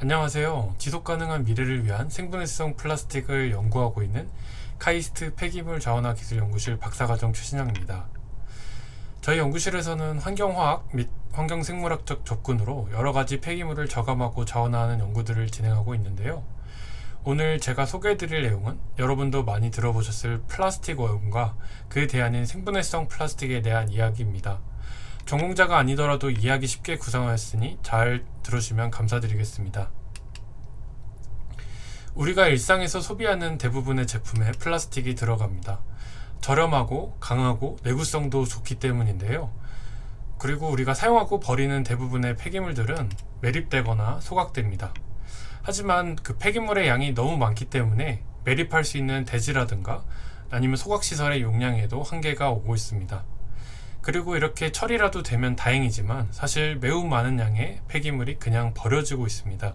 안녕하세요. 지속가능한 미래를 위한 생분해성 플라스틱을 연구하고 있는 카이스트 폐기물 자원화 기술 연구실 박사과정 최신영입니다. 저희 연구실에서는 환경화학 및 환경생물학적 접근으로 여러가지 폐기물을 저감하고 자원화하는 연구들을 진행하고 있는데요. 오늘 제가 소개해드릴 내용은 여러분도 많이 들어보셨을 플라스틱 오염과 그에 대안인 생분해성 플라스틱에 대한 이야기입니다. 전공자가 아니더라도 이해하기 쉽게 구성하였으니 잘 들어주시면 감사드리겠습니다. 우리가 일상에서 소비하는 대부분의 제품에 플라스틱이 들어갑니다. 저렴하고 강하고 내구성도 좋기 때문인데요. 그리고 우리가 사용하고 버리는 대부분의 폐기물들은 매립되거나 소각됩니다. 하지만 그 폐기물의 양이 너무 많기 때문에 매립할 수 있는 대지라든가 아니면 소각시설의 용량에도 한계가 오고 있습니다. 그리고 이렇게 처리라도 되면 다행이지만 사실 매우 많은 양의 폐기물이 그냥 버려지고 있습니다.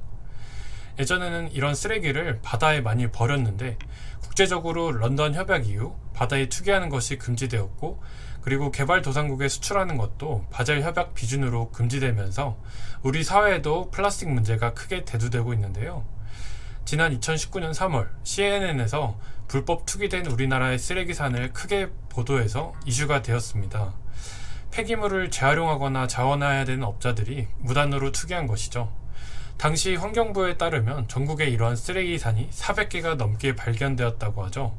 예전에는 이런 쓰레기를 바다에 많이 버렸는데 국제적으로 런던 협약 이후 바다에 투기하는 것이 금지되었고, 그리고 개발도상국에 수출하는 것도 바젤 협약 비준으로 금지되면서 우리 사회에도 플라스틱 문제가 크게 대두되고 있는데요. 지난 2019년 3월 CNN에서 불법 투기된 우리나라의 쓰레기산을 크게 보도해서 이슈가 되었습니다. 폐기물을 재활용하거나 자원화해야 되는 업자들이 무단으로 투기한 것이죠. 당시 환경부에 따르면 전국에 이러한 쓰레기산이 400개가 넘게 발견되었다고 하죠.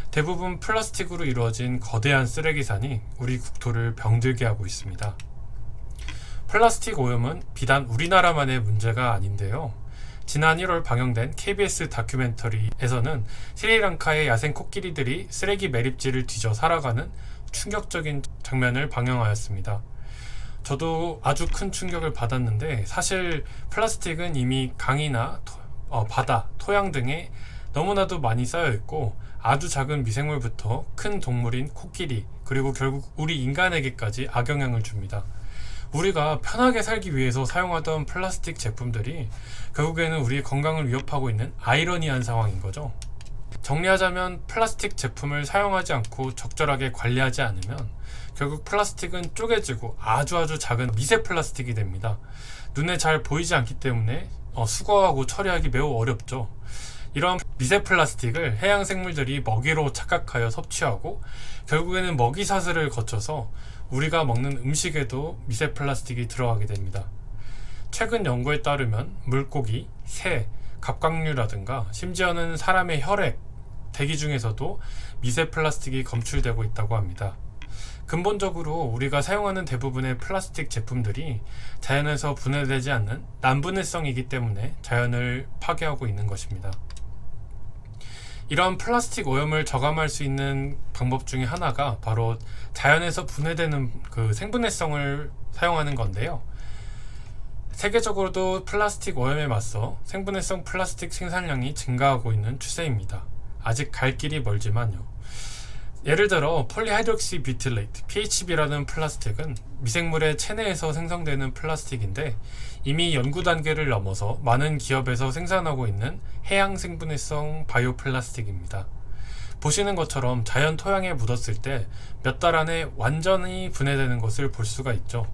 대부분 플라스틱으로 이루어진 거대한 쓰레기산이 우리 국토를 병들게 하고 있습니다. 플라스틱 오염은 비단 우리나라만의 문제가 아닌데요. 지난 1월 방영된 KBS 다큐멘터리에서는 스리랑카의 야생 코끼리들이 쓰레기 매립지를 뒤져 살아가는 충격적인 장면을 방영하였습니다. 저도 아주 큰 충격을 받았는데, 사실 플라스틱은 이미 강이나 바다, 토양 등에 너무나도 많이 쌓여 있고 아주 작은 미생물부터 큰 동물인 코끼리, 그리고 결국 우리 인간에게까지 악영향을 줍니다. 우리가 편하게 살기 위해서 사용하던 플라스틱 제품들이 결국에는 우리의 건강을 위협하고 있는 아이러니한 상황인 거죠. 정리하자면 플라스틱 제품을 사용하지 않고 적절하게 관리하지 않으면 결국 플라스틱은 쪼개지고 아주 작은 미세 플라스틱이 됩니다. 눈에 잘 보이지 않기 때문에 수거하고 처리하기 매우 어렵죠. 이런 미세 플라스틱을 해양 생물들이 먹이로 착각하여 섭취하고 결국에는 먹이 사슬을 거쳐서 우리가 먹는 음식에도 미세 플라스틱이 들어가게 됩니다. 최근 연구에 따르면 물고기, 새, 갑각류라든가 심지어는 사람의 혈액, 대기 중에서도 미세 플라스틱이 검출되고 있다고 합니다. 근본적으로 우리가 사용하는 대부분의 플라스틱 제품들이 자연에서 분해되지 않는 난분해성이기 때문에 자연을 파괴하고 있는 것입니다. 이런 플라스틱 오염을 저감할 수 있는 방법 중에 하나가 바로 자연에서 분해되는 그 생분해성을 사용하는 건데요. 세계적으로도 플라스틱 오염에 맞서 생분해성 플라스틱 생산량이 증가하고 있는 추세입니다. 아직 갈 길이 멀지만요. 예를 들어 폴리하이드록시 뷰틸레이트 PHB라는 플라스틱은 미생물의 체내에서 생성되는 플라스틱인데 이미 연구 단계를 넘어서 많은 기업에서 생산하고 있는 해양 생분해성 바이오 플라스틱입니다. 보시는 것처럼 자연 토양에 묻었을 때 몇 달 안에 완전히 분해되는 것을 볼 수가 있죠.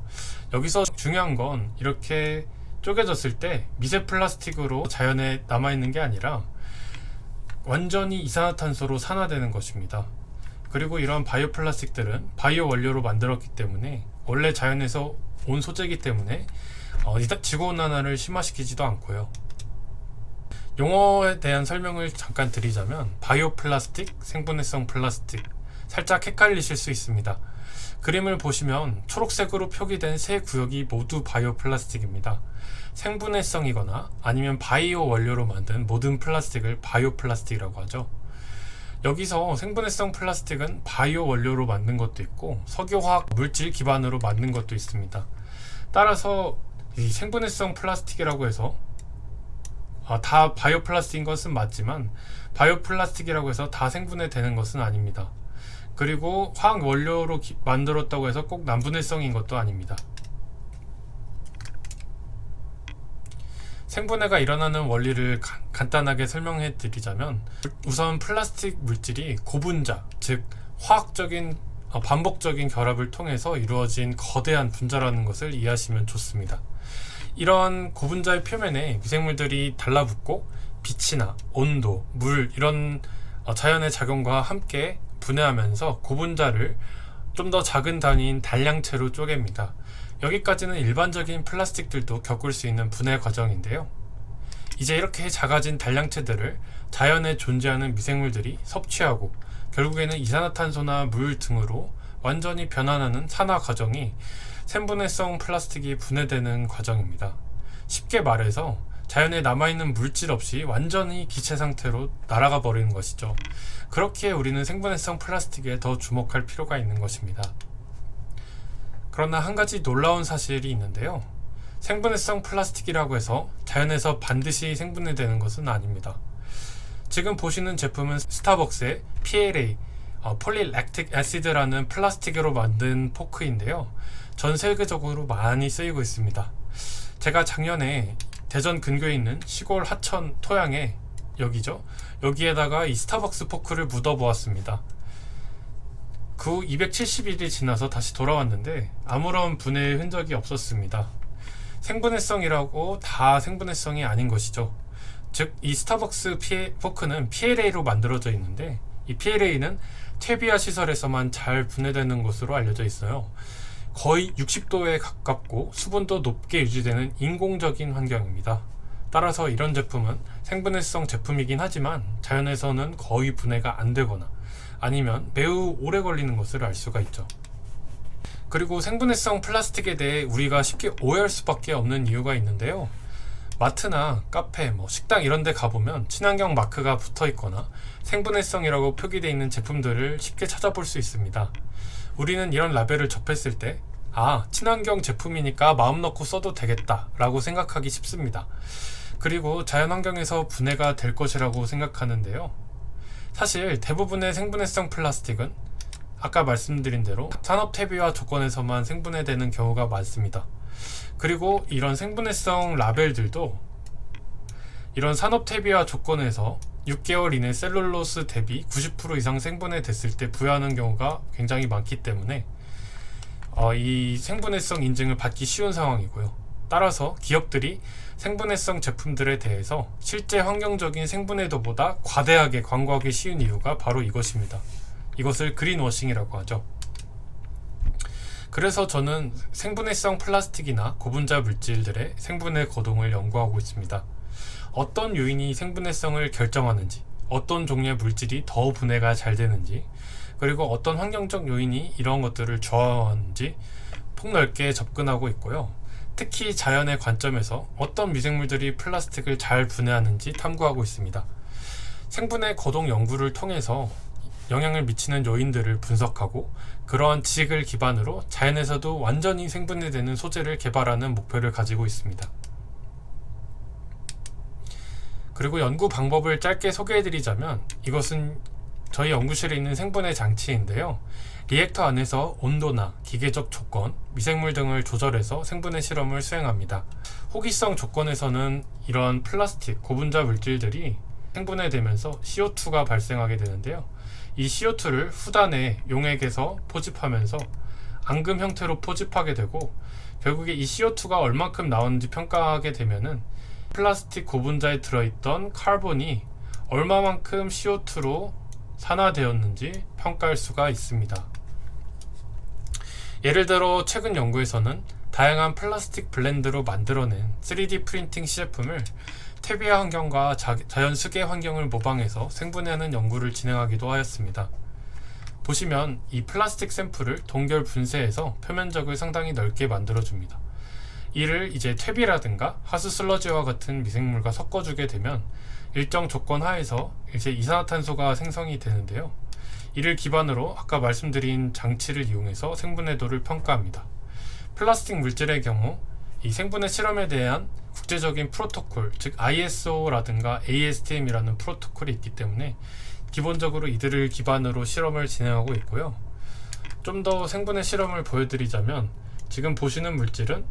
여기서 중요한 건 이렇게 쪼개졌을 때 미세 플라스틱으로 자연에 남아있는 게 아니라 완전히 이산화탄소로 산화되는 것입니다. 그리고 이런 바이오 플라스틱들은 바이오 원료로 만들었기 때문에 원래 자연에서 온 소재이기 때문에 지구온난화를 심화시키지도 않고요. 용어에 대한 설명을 잠깐 드리자면 바이오 플라스틱, 생분해성 플라스틱, 살짝 헷갈리실 수 있습니다. 그림을 보시면 초록색으로 표기된 세 구역이 모두 바이오 플라스틱입니다. 생분해성이거나 아니면 바이오 원료로 만든 모든 플라스틱을 바이오 플라스틱이라고 하죠. 여기서 생분해성 플라스틱은 바이오 원료로 만든 것도 있고 석유화학 물질 기반으로 만든 것도 있습니다. 따라서 이 생분해성 플라스틱이라고 해서 다 바이오 플라스틱인 것은 맞지만 바이오 플라스틱이라고 해서 다 생분해되는 것은 아닙니다. 그리고 화학 원료로 만들었다고 해서 꼭 난분해성인 것도 아닙니다. 생분해가 일어나는 원리를 간단하게 설명해 드리자면, 우선 플라스틱 물질이 고분자, 즉 화학적인 반복적인 결합을 통해서 이루어진 거대한 분자라는 것을 이해하시면 좋습니다. 이런 고분자의 표면에 미생물들이 달라붙고 빛이나 온도, 물 이런 자연의 작용과 함께 분해하면서 고분자를 좀 더 작은 단위인 단량체로 쪼갭니다. 여기까지는 일반적인 플라스틱들도 겪을 수 있는 분해 과정인데요. 이제 이렇게 작아진 단량체들을 자연에 존재하는 미생물들이 섭취하고 결국에는 이산화탄소나 물 등으로 완전히 변환하는 산화 과정이 생분해성 플라스틱이 분해되는 과정입니다. 쉽게 말해서 자연에 남아있는 물질 없이 완전히 기체 상태로 날아가 버리는 것이죠. 그렇기에 우리는 생분해성 플라스틱에 더 주목할 필요가 있는 것입니다. 그러나 한 가지 놀라운 사실이 있는데요. 생분해성 플라스틱이라고 해서 자연에서 반드시 생분해되는 것은 아닙니다. 지금 보시는 제품은 스타벅스의 PLA 폴리랙틱 애시드라는 플라스틱으로 만든 포크인데요. 전 세계적으로 많이 쓰이고 있습니다. 제가 작년에 대전 근교에 있는 시골 하천 토양에 여기에다가 이 스타벅스 포크를 묻어 보았습니다. 그 후 270일이 지나서 다시 돌아왔는데 아무런 분해의 흔적이 없었습니다. 생분해성이라고 다 생분해성이 아닌 것이죠. 즉, 이 스타벅스 포크는 PLA로 만들어져 있는데 이 PLA는 퇴비화 시설에서만 잘 분해되는 것으로 알려져 있어요. 거의 60도에 가깝고 수분도 높게 유지되는 인공적인 환경입니다. 따라서 이런 제품은 생분해성 제품이긴 하지만 자연에서는 거의 분해가 안 되거나 아니면 매우 오래 걸리는 것을 알 수가 있죠. 그리고 생분해성 플라스틱에 대해 우리가 쉽게 오해할 수밖에 없는 이유가 있는데요. 마트나 카페, 식당 이런 데 가보면 친환경 마크가 붙어 있거나 생분해성이라고 표기되어 있는 제품들을 쉽게 찾아볼 수 있습니다. 우리는 이런 라벨을 접했을 때 친환경 제품이니까 마음 놓고 써도 되겠다 라고 생각하기 쉽습니다. 그리고 자연환경에서 분해가 될 것이라고 생각하는데요. 사실 대부분의 생분해성 플라스틱은 아까 말씀드린 대로 산업 퇴비화 조건에서만 생분해되는 경우가 많습니다. 그리고 이런 생분해성 라벨들도 이런 산업 퇴비화 조건에서 6개월 이내 셀룰로스 대비 90% 이상 생분해됐을 때 부여하는 경우가 굉장히 많기 때문에 이 생분해성 인증을 받기 쉬운 상황이고요. 따라서 기업들이 생분해성 제품들에 대해서 실제 환경적인 생분해도보다 과대하게 광고하기 쉬운 이유가 바로 이것입니다. 이것을 그린워싱이라고 하죠. 그래서 저는 생분해성 플라스틱이나 고분자 물질들의 생분해 거동을 연구하고 있습니다. 어떤 요인이 생분해성을 결정하는지, 어떤 종류의 물질이 더 분해가 잘 되는지, 그리고 어떤 환경적 요인이 이런 것들을 좌우하는지 폭넓게 접근하고 있고요. 특히 자연의 관점에서 어떤 미생물들이 플라스틱을 잘 분해하는지 탐구하고 있습니다. 생분해 거동 연구를 통해서 영향을 미치는 요인들을 분석하고 그러한 지식을 기반으로 자연에서도 완전히 생분해되는 소재를 개발하는 목표를 가지고 있습니다. 그리고 연구 방법을 짧게 소개해드리자면 이것은 저희 연구실에 있는 생분해 장치인데요. 리액터 안에서 온도나 기계적 조건, 미생물 등을 조절해서 생분해 실험을 수행합니다. 호기성 조건에서는 이런 플라스틱, 고분자 물질들이 생분해되면서 CO2가 발생하게 되는데요. 이 CO2를 후단에 용액에서 포집하면서 앙금 형태로 포집하게 되고 결국에 이 CO2가 얼만큼 나오는지 평가하게 되면은 플라스틱 고분자에 들어있던 카본이 얼마만큼 CO2로 산화되었는지 평가할 수가 있습니다. 예를 들어 최근 연구에서는 다양한 플라스틱 블렌드로 만들어낸 3D 프린팅 시제품을 퇴비화 환경과 자연 수계 환경을 모방해서 생분해하는 연구를 진행하기도 하였습니다. 보시면 이 플라스틱 샘플을 동결 분쇄해서 표면적을 상당히 넓게 만들어줍니다. 이를 이제 퇴비라든가 하수 슬러지와 같은 미생물과 섞어주게 되면 일정 조건 하에서 이제 이산화탄소가 생성이 되는데요. 이를 기반으로 아까 말씀드린 장치를 이용해서 생분해도를 평가합니다. 플라스틱 물질의 경우 이 생분해 실험에 대한 국제적인 프로토콜, 즉 ISO라든가 ASTM이라는 프로토콜이 있기 때문에 기본적으로 이들을 기반으로 실험을 진행하고 있고요. 좀 더 생분해 실험을 보여드리자면 지금 보시는 물질은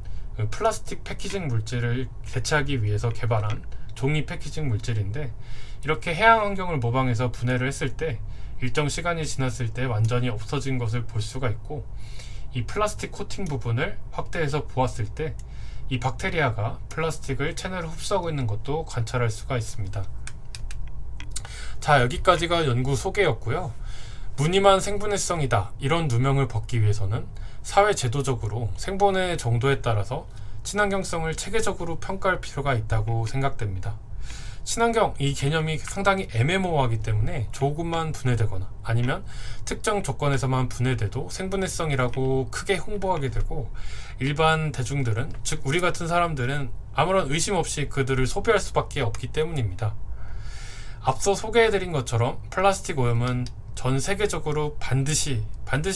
플라스틱 패키징 물질을 대체하기 위해서 개발한 종이 패키징 물질인데 이렇게 해양 환경을 모방해서 분해를 했을 때 일정 시간이 지났을 때 완전히 없어진 것을 볼 수가 있고 이 플라스틱 코팅 부분을 확대해서 보았을 때 이 박테리아가 플라스틱을 체내로 흡수하고 있는 것도 관찰할 수가 있습니다. 자, 여기까지가 연구 소개였고요. 무늬만 생분해성이다 이런 누명을 벗기 위해서는 사회 제도적으로 생분해 정도에 따라서 친환경성을 체계적으로 평가할 필요가 있다고 생각됩니다. 친환경 이 개념이 상당히 애매모호하기 때문에 조금만 분해되거나 아니면 특정 조건에서만 분해돼도 생분해성이라고 크게 홍보하게 되고 일반 대중들은, 즉 우리 같은 사람들은 아무런 의심 없이 그들을 소비할 수밖에 없기 때문입니다. 앞서 소개해드린 것처럼 플라스틱 오염은 전 세계적으로 반드시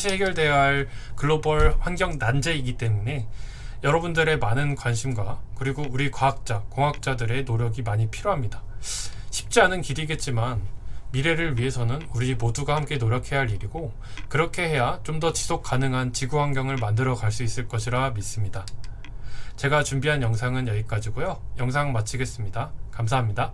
해결돼야 할 글로벌 환경 난제이기 때문에 여러분들의 많은 관심과 그리고 우리 과학자, 공학자들의 노력이 많이 필요합니다. 쉽지 않은 길이겠지만 미래를 위해서는 우리 모두가 함께 노력해야 할 일이고 그렇게 해야 좀 더 지속 가능한 지구 환경을 만들어 갈 수 있을 것이라 믿습니다. 제가 준비한 영상은 여기까지고요. 영상 마치겠습니다. 감사합니다.